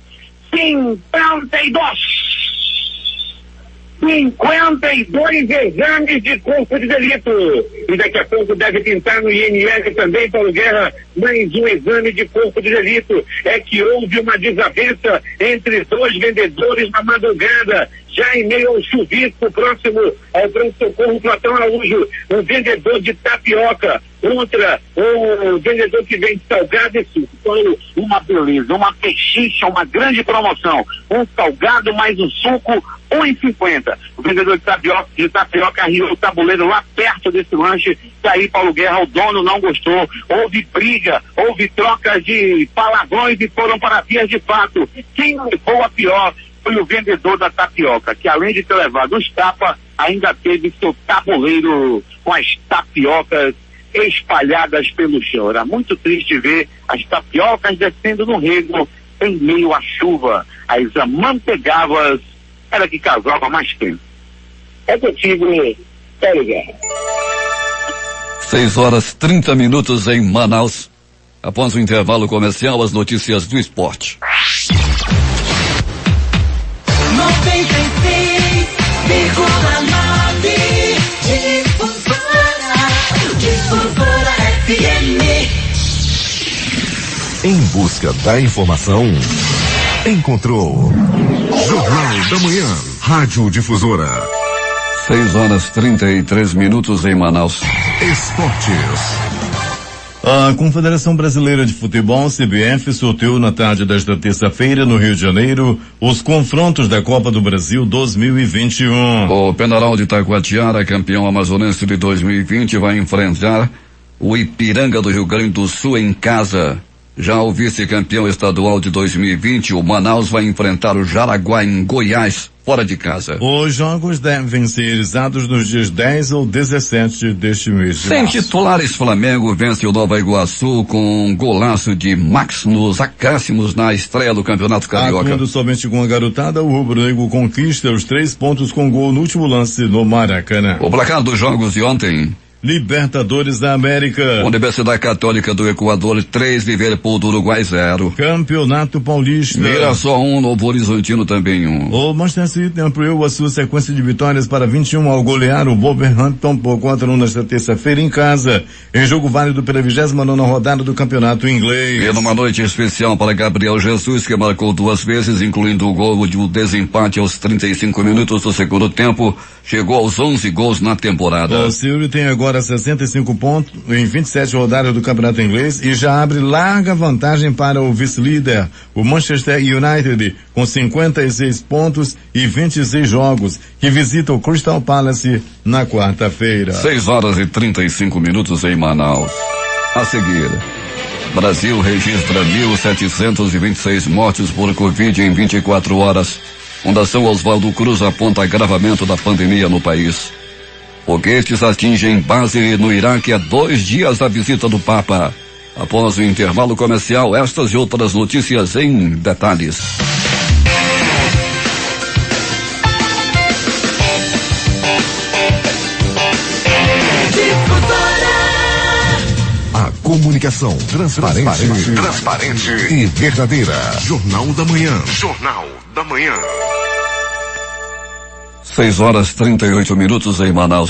52 exames de corpo de delito. E daqui a pouco deve pintar no INL também, Paulo Guerra, mais um exame de corpo de delito. É que houve uma desavença entre 2 vendedores na madrugada, já em meio ao chuvisco próximo ao pronto-socorro Platão Araújo. Um vendedor de tapioca contra o vendedor que vende salgado e suco. Então, uma beleza, uma pechincha, uma grande promoção. Um salgado mais um suco, R$1,50. O vendedor de tapioca arriou o tabuleiro lá perto desse lanche. Daí, Paulo Guerra, o dono não gostou. Houve briga, houve troca de palavrões e foram para vias de fato. Quem levou a pior foi o vendedor da tapioca, que além de ter levado os tapas, ainda teve seu tabuleiro com as tapiocas espalhadas pelo chão. Era muito triste ver as tapiocas descendo no rego em meio à chuva. As amanteigavas era que causava mais tempo. É contigo, Paulo Guerra. 6h30 em Manaus. Após o intervalo comercial, as notícias do esporte. 96,9 Difusora FM. Em busca da informação, encontrou Jornal da Manhã, Rádio Difusora. 6h33 em Manaus. Esportes. A Confederação Brasileira de Futebol, CBF, sorteou na tarde desta terça-feira, no Rio de Janeiro, os confrontos da Copa do Brasil 2021. O Penharol de Taquatiara, campeão amazonense de 2020, vai enfrentar o Ipiranga do Rio Grande do Sul em casa. Já o vice-campeão estadual de 2020, o Manaus, vai enfrentar o Jaraguá em Goiás, fora de casa. Os jogos devem ser realizados nos dias 10 ou 17 deste mês de Sem março. titulares, Flamengo vence o Nova Iguaçu com um golaço de Max nos acréscimos na estreia do Campeonato Carioca. Atuando somente com a garotada, o rubro-negro conquista os 3 pontos com gol no último lance no Maracanã. O placar dos jogos de ontem: Libertadores da América. Universidade Católica do Equador 3, Liverpool do Uruguai 0. Campeonato Paulista. Mirassol 1, Novo Horizontino também 1. O Manchester City ampliou a sua sequência de vitórias para 21 ao golear o Wolverhampton por 4-1 nesta terça-feira em casa, em jogo válido pela 29ª rodada do Campeonato Inglês. E numa noite especial para Gabriel Jesus, que marcou 2 vezes, incluindo o gol de um desempate aos 35 minutos do segundo tempo, chegou aos 11 gols na temporada. O City tem agora 65 pontos em 27 rodadas do Campeonato Inglês e já abre larga vantagem para o vice-líder, o Manchester United, com 56 pontos e 26 jogos, que visita o Crystal Palace na quarta-feira. 6h35 em Manaus. A seguir, Brasil registra 1.726 mortes por Covid em 24 horas. Fundação Oswaldo Cruz aponta agravamento da pandemia no país. Foguetes atingem base no Iraque há 2 dias da visita do Papa. Após o intervalo comercial, estas e outras notícias em detalhes. A comunicação transparente e verdadeira. Jornal da Manhã. Jornal da Manhã. 6h38 em Manaus.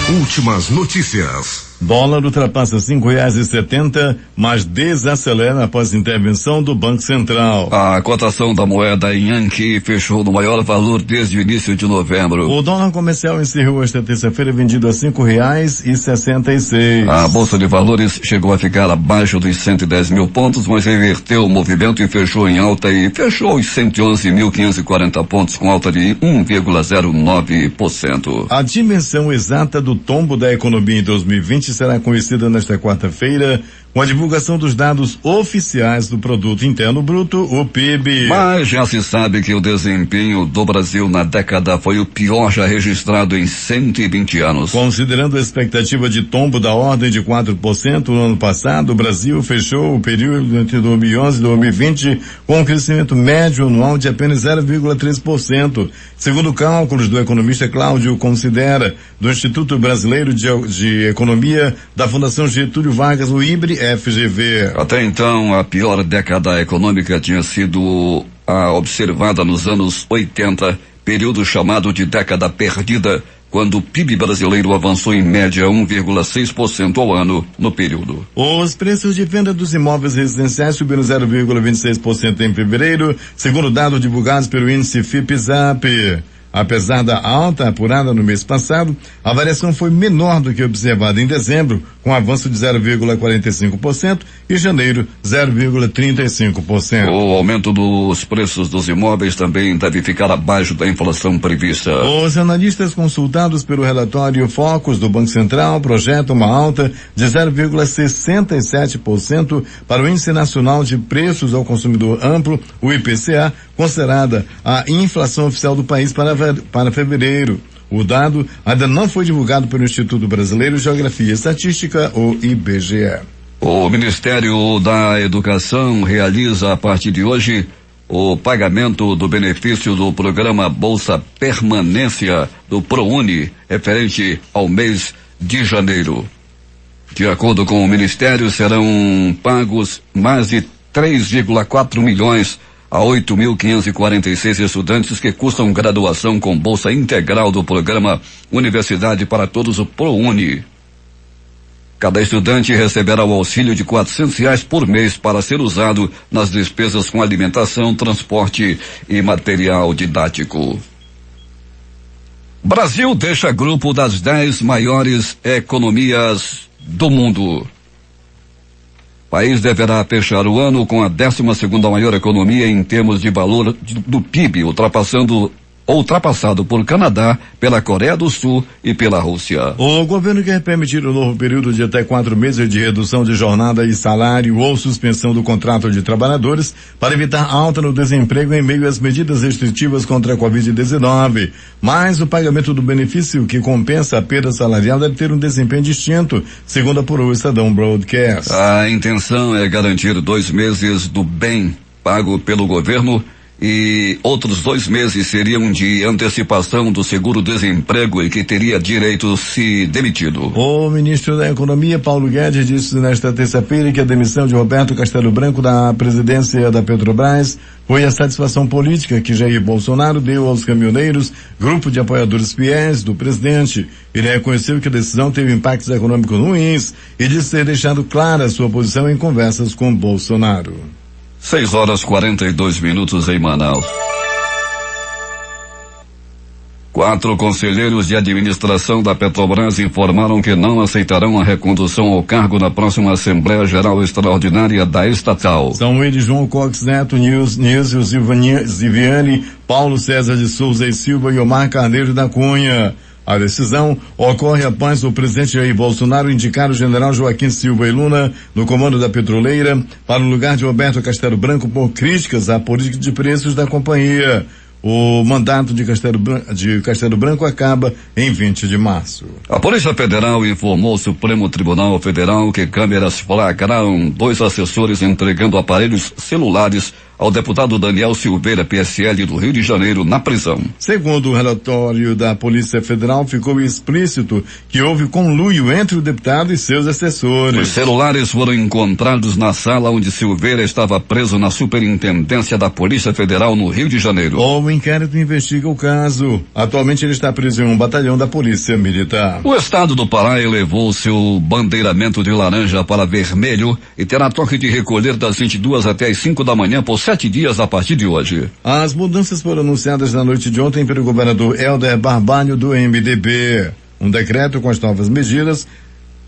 Últimas notícias. Dólar ultrapassa R$5,70, mas desacelera após intervenção do Banco Central. A cotação da moeda em Yankee fechou no maior valor desde o início de novembro. O dólar comercial encerrou esta terça-feira vendido a R$5,66. A Bolsa de Valores chegou a ficar abaixo dos 110 mil pontos, mas reverteu o movimento e fechou em alta e fechou os 111.540 pontos com alta de 1,09%. A dimensão exata do tombo da economia em 2020 será conhecida nesta quarta-feira com a divulgação dos dados oficiais do Produto Interno Bruto, o PIB. Mas já se sabe que o desempenho do Brasil na década foi o pior já registrado em 120 anos. Considerando a expectativa de tombo da ordem de 4% no ano passado, o Brasil fechou o período entre 2011 e 2020 com um crescimento médio anual de apenas 0,3%. Segundo cálculos do economista Cláudio Considera, do Instituto Brasileiro de Economia da Fundação Getúlio Vargas, o IBRE-FGV. Até então, a pior década econômica tinha sido observada nos anos 80, período chamado de década perdida, quando o PIB brasileiro avançou em média 1,6% ao ano no período. Os preços de venda dos imóveis residenciais subiram 0,26% em fevereiro, segundo dados divulgados pelo índice FIPE-ZAP. Apesar da alta apurada no mês passado, a variação foi menor do que observada em dezembro, com avanço de 0,45%, e janeiro 0,35%. O aumento dos preços dos imóveis também deve ficar abaixo da inflação prevista. Os analistas consultados pelo relatório Focus do Banco Central projetam uma alta de 0,67% para o Índice Nacional de Preços ao Consumidor Amplo, o IPCA, considerada a inflação oficial do país para fevereiro. O dado ainda não foi divulgado pelo Instituto Brasileiro de Geografia e Estatística, o IBGE. O Ministério da Educação realiza a partir de hoje o pagamento do benefício do programa Bolsa Permanência do ProUni, referente ao mês de janeiro. De acordo com o Ministério, serão pagos mais de 3,4 milhões a 8.546 estudantes que cursam graduação com bolsa integral do programa Universidade para Todos, o ProUni. Cada estudante receberá o auxílio de R$400 por mês para ser usado nas despesas com alimentação, transporte e material didático. Brasil deixa grupo das 10 maiores economias do mundo. O país deverá fechar o ano com a 12ª maior economia em termos de valor do PIB, ultrapassado por Canadá, pela Coreia do Sul e pela Rússia. O governo quer permitir um novo período de até 4 meses de redução de jornada e salário ou suspensão do contrato de trabalhadores para evitar alta no desemprego em meio às medidas restritivas contra a Covid-19. Mas o pagamento do benefício que compensa a perda salarial deve ter um desempenho distinto, segundo apurou o Estadão Broadcast. A intenção é garantir 2 meses do bem pago pelo governo e outros 2 meses seriam de antecipação do seguro-desemprego e que teria direito se demitido. O ministro da Economia, Paulo Guedes, disse nesta terça-feira que a demissão de Roberto Castelo Branco da presidência da Petrobras foi a satisfação política que Jair Bolsonaro deu aos caminhoneiros, grupo de apoiadores fiéis do presidente. Ele reconheceu que a decisão teve impactos econômicos ruins e disse ter deixado clara sua posição em conversas com Bolsonaro. 6:42 em Manaus. 4 conselheiros de administração da Petrobras informaram que não aceitarão a recondução ao cargo na próxima Assembleia Geral Extraordinária da estatal. São eles João Cox Neto, Nísio Ziviani, Paulo César de Souza e Silva e Omar Carneiro da Cunha. A decisão ocorre após o presidente Jair Bolsonaro indicar o general Joaquim Silva e Luna no comando da petroleira para o lugar de Roberto Castelo Branco por críticas à política de preços da companhia. O mandato de Castelo Branco acaba em 20 de março. A Polícia Federal informou ao Supremo Tribunal Federal que câmeras flagraram 2 assessores entregando aparelhos celulares ao deputado Daniel Silveira, PSL do Rio de Janeiro, na prisão. Segundo o relatório da Polícia Federal, ficou explícito que houve conluio entre o deputado e seus assessores. Os celulares foram encontrados na sala onde Silveira estava preso na Superintendência da Polícia Federal no Rio de Janeiro. O inquérito investiga o caso. Atualmente ele está preso em um batalhão da Polícia Militar. O estado do Pará elevou seu bandeiramento de laranja para vermelho e terá toque de recolher das 22 até as 5 da manhã por 7 dias a partir de hoje. As mudanças foram anunciadas na noite de ontem pelo governador Helder Barbalho do MDB. Um decreto com as novas medidas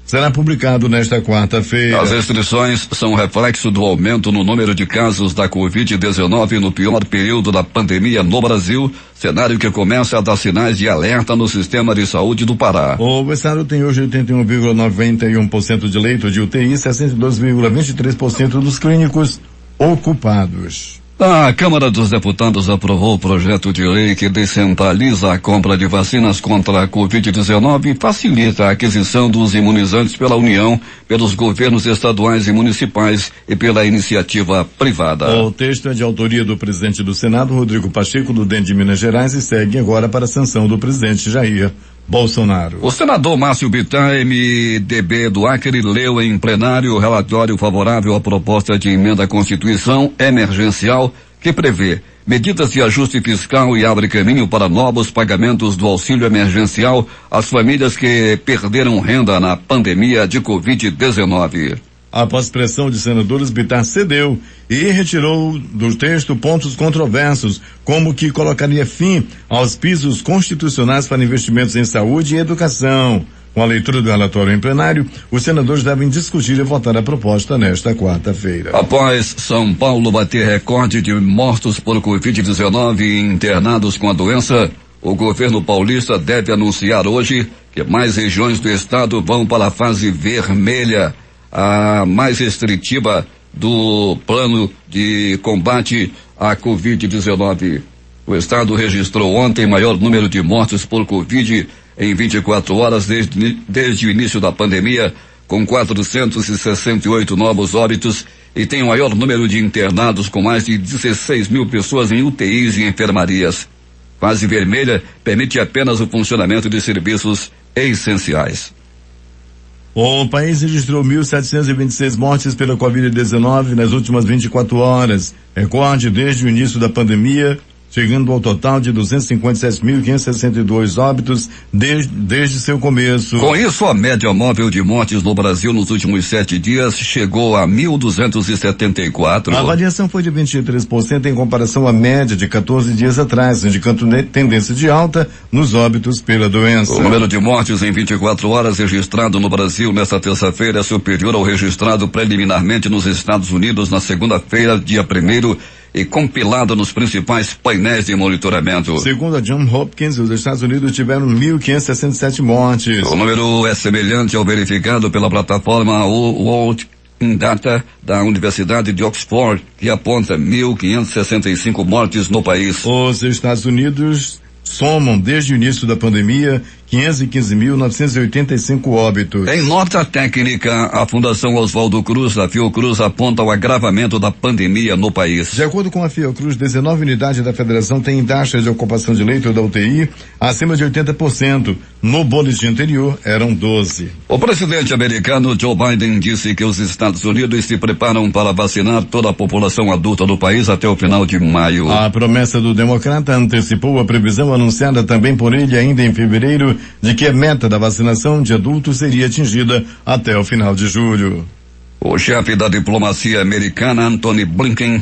será publicado nesta quarta-feira. As restrições são reflexo do aumento no número de casos da Covid-19 no pior período da pandemia no Brasil, cenário que começa a dar sinais de alerta no sistema de saúde do Pará. O estado tem hoje 81,91% de leito de UTI, 62,23% dos clínicos ocupados. A Câmara dos Deputados aprovou o projeto de lei que descentraliza a compra de vacinas contra a Covid-19 e facilita a aquisição dos imunizantes pela União, pelos governos estaduais e municipais e pela iniciativa privada. O texto é de autoria do presidente do Senado, Rodrigo Pacheco, do DEM de Minas Gerais, e segue agora para a sanção do presidente Jair Bolsonaro. O senador Márcio Bittar, MDB do Acre, leu em plenário o relatório favorável à proposta de emenda à Constituição emergencial que prevê medidas de ajuste fiscal e abre caminho para novos pagamentos do auxílio emergencial às famílias que perderam renda na pandemia de Covid-19. Após pressão de senadores, Bittar cedeu e retirou do texto pontos controversos, como que colocaria fim aos pisos constitucionais para investimentos em saúde e educação. Com a leitura do relatório em plenário, os senadores devem discutir e votar a proposta nesta quarta-feira. Após São Paulo bater recorde de mortos por Covid-19 e internados com a doença, o governo paulista deve anunciar hoje que mais regiões do estado vão para a fase vermelha, a mais restritiva do plano de combate à Covid-19. O estado registrou ontem maior número de mortes por Covid em 24 horas desde o início da pandemia, com 468 novos óbitos, e tem o maior número de internados, com mais de 16 mil pessoas em UTIs e enfermarias. Fase vermelha permite apenas o funcionamento de serviços essenciais. O país registrou 1.726 mortes pela Covid-19 nas últimas 24 horas, recorde desde o início da pandemia, chegando ao total de 257.562 óbitos desde seu começo. Com isso, a média móvel de mortes no Brasil nos últimos 7 dias chegou a 1.274. A variação foi de 23% em comparação à média de 14 dias atrás, indicando tendência de alta nos óbitos pela doença. O número de mortes em 24 horas registrado no Brasil nesta terça-feira é superior ao registrado preliminarmente nos Estados Unidos na segunda-feira, dia 1º, e compilado nos principais painéis de monitoramento. Segundo a Johns Hopkins, os Estados Unidos tiveram 1.567 mortes. O número é semelhante ao verificado pela plataforma World in Data da Universidade de Oxford, que aponta 1.565 mortes no país. Os Estados Unidos somam desde o início da pandemia 515.985 óbitos. Em nota técnica, a Fundação Oswaldo Cruz, da Fiocruz, aponta o agravamento da pandemia no país. De acordo com a Fiocruz, 19 unidades da federação têm taxas de ocupação de leito da UTI acima de 80%. No boletim anterior, eram 12. O presidente americano Joe Biden disse que os Estados Unidos se preparam para vacinar toda a população adulta do país até o final de maio. A promessa do democrata antecipou a previsão anunciada também por ele ainda em fevereiro de que a meta da vacinação de adultos seria atingida até o final de julho. O chefe da diplomacia americana, Antony Blinken,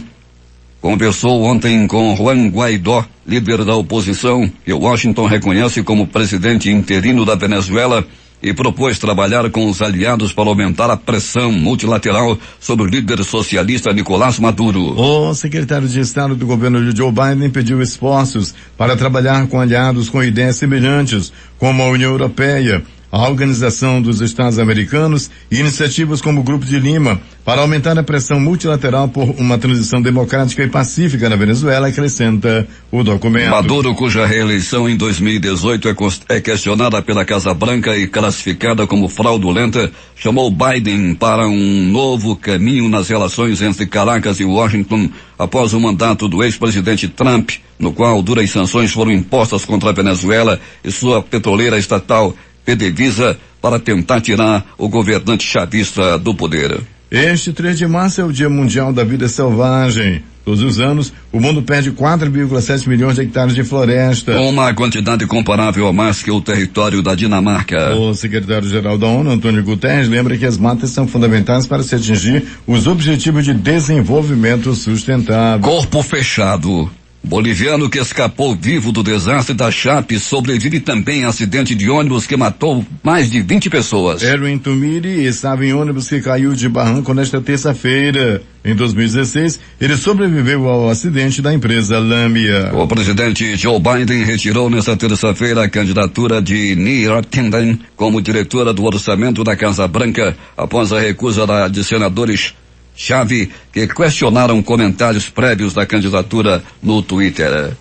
conversou ontem com Juan Guaidó, líder da oposição, que Washington reconhece como presidente interino da Venezuela, e propôs trabalhar com os aliados para aumentar a pressão multilateral sobre o líder socialista Nicolás Maduro. O secretário de Estado do governo de Joe Biden pediu esforços para trabalhar com aliados com ideias semelhantes, como a União Europeia, a Organização dos Estados Americanos e iniciativas como o Grupo de Lima para aumentar a pressão multilateral por uma transição democrática e pacífica na Venezuela, acrescenta o documento. Maduro, cuja reeleição em 2018 é questionada pela Casa Branca e classificada como fraudulenta, chamou Biden para um novo caminho nas relações entre Caracas e Washington após o mandato do ex-presidente Trump, no qual duras sanções foram impostas contra a Venezuela e sua petroleira estatal PDVSA para tentar tirar o governante chavista do poder. Este 3 de março é o Dia Mundial da Vida Selvagem. Todos os anos, o mundo perde 4,7 milhões de hectares de floresta. Uma quantidade comparável a mais que o território da Dinamarca. O secretário-geral da ONU, Antônio Guterres, lembra que as matas são fundamentais para se atingir os objetivos de desenvolvimento sustentável. Corpo fechado. Boliviano que escapou vivo do desastre da Chape sobrevive também a acidente de ônibus que matou mais de 20 pessoas. Erwin Tumiri estava em ônibus que caiu de barranco nesta terça-feira. Em 2016, ele sobreviveu ao acidente da empresa Lambia. O presidente Joe Biden retirou nesta terça-feira a candidatura de Neera Tanden como diretora do orçamento da Casa Branca após a recusa de senadores chave que questionaram comentários prévios da candidatura no Twitter.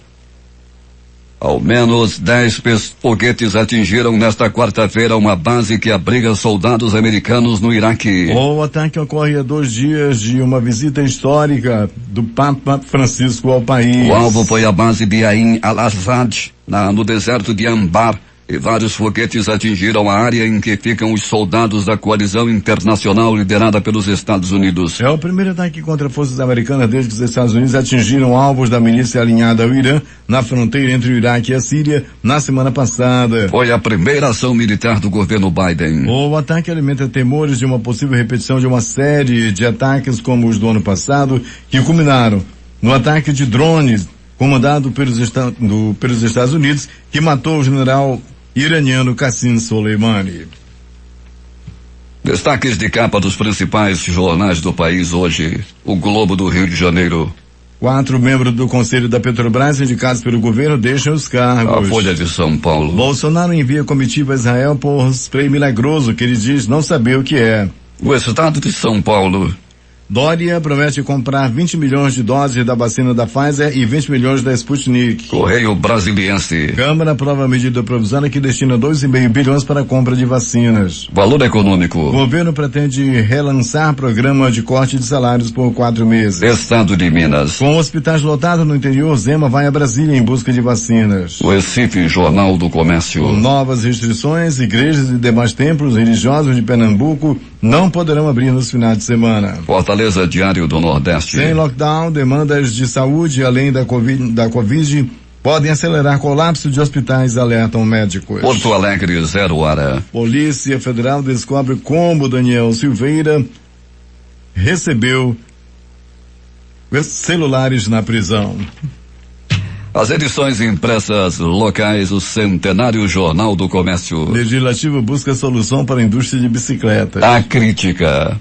Ao menos 10 foguetes atingiram nesta quarta-feira uma base que abriga soldados americanos no Iraque. O ataque ocorre a 2 dias de uma visita histórica do Papa Francisco ao país. O alvo foi a base Biain al-Assad, no deserto de Anbar, e vários foguetes atingiram a área em que ficam os soldados da coalizão internacional liderada pelos Estados Unidos. É o primeiro ataque contra forças americanas desde que os Estados Unidos atingiram alvos da milícia alinhada ao Irã na fronteira entre o Iraque e a Síria na semana passada. Foi a primeira ação militar do governo Biden. O ataque alimenta temores de uma possível repetição de uma série de ataques como os do ano passado, que culminaram no ataque de drones comandado pelos Estados Unidos, que matou o general iraniano Qasem Soleimani. Destaques de capa dos principais jornais do país hoje. O Globo do Rio de Janeiro. 4 membros do Conselho da Petrobras indicados pelo governo deixam os cargos. A Folha de São Paulo. Bolsonaro envia comitiva a Israel por spray milagroso que ele diz não saber o que é. O Estado de São Paulo. Dória promete comprar 20 milhões de doses da vacina da Pfizer e 20 milhões da Sputnik. Correio Brasiliense. Câmara aprova a medida provisória que destina 2,5 bilhões para a compra de vacinas. Valor econômico. O governo pretende relançar programa de corte de salários por 4 meses. Estado de Minas. Com hospitais lotados no interior, Zema vai a Brasília em busca de vacinas. O Recife, Jornal do Comércio. Com novas restrições, igrejas e demais templos religiosos de Pernambuco não poderão abrir nos finais de semana. Fortaleza, Diário do Nordeste. Sem lockdown, demandas de saúde além da Covid podem acelerar colapso de hospitais, alertam médicos. Porto Alegre, 0 hora. Polícia Federal descobre como Daniel Silveira recebeu celulares na prisão. As edições impressas locais, o Centenário Jornal do Comércio. Legislativo busca solução para a indústria de bicicletas. A crítica.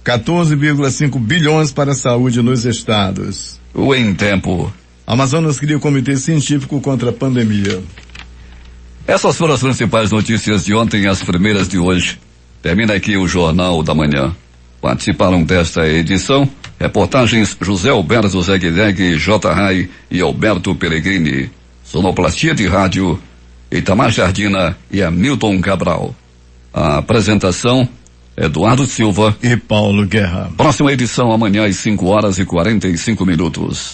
14,5 bilhões para a saúde nos estados. O Em Tempo. Amazonas cria o Comitê Científico contra a Pandemia. Essas foram as principais notícias de ontem e as primeiras de hoje. Termina aqui o Jornal da Manhã. Participaram desta edição reportagens José Alberto Zeguedeg, J. Rai e Alberto Pellegrini. Sonoplastia de rádio Itamar Jardina e Hamilton Cabral. A apresentação Eduardo Silva e Paulo Guerra. Próxima edição amanhã às 5 horas e 45 minutos.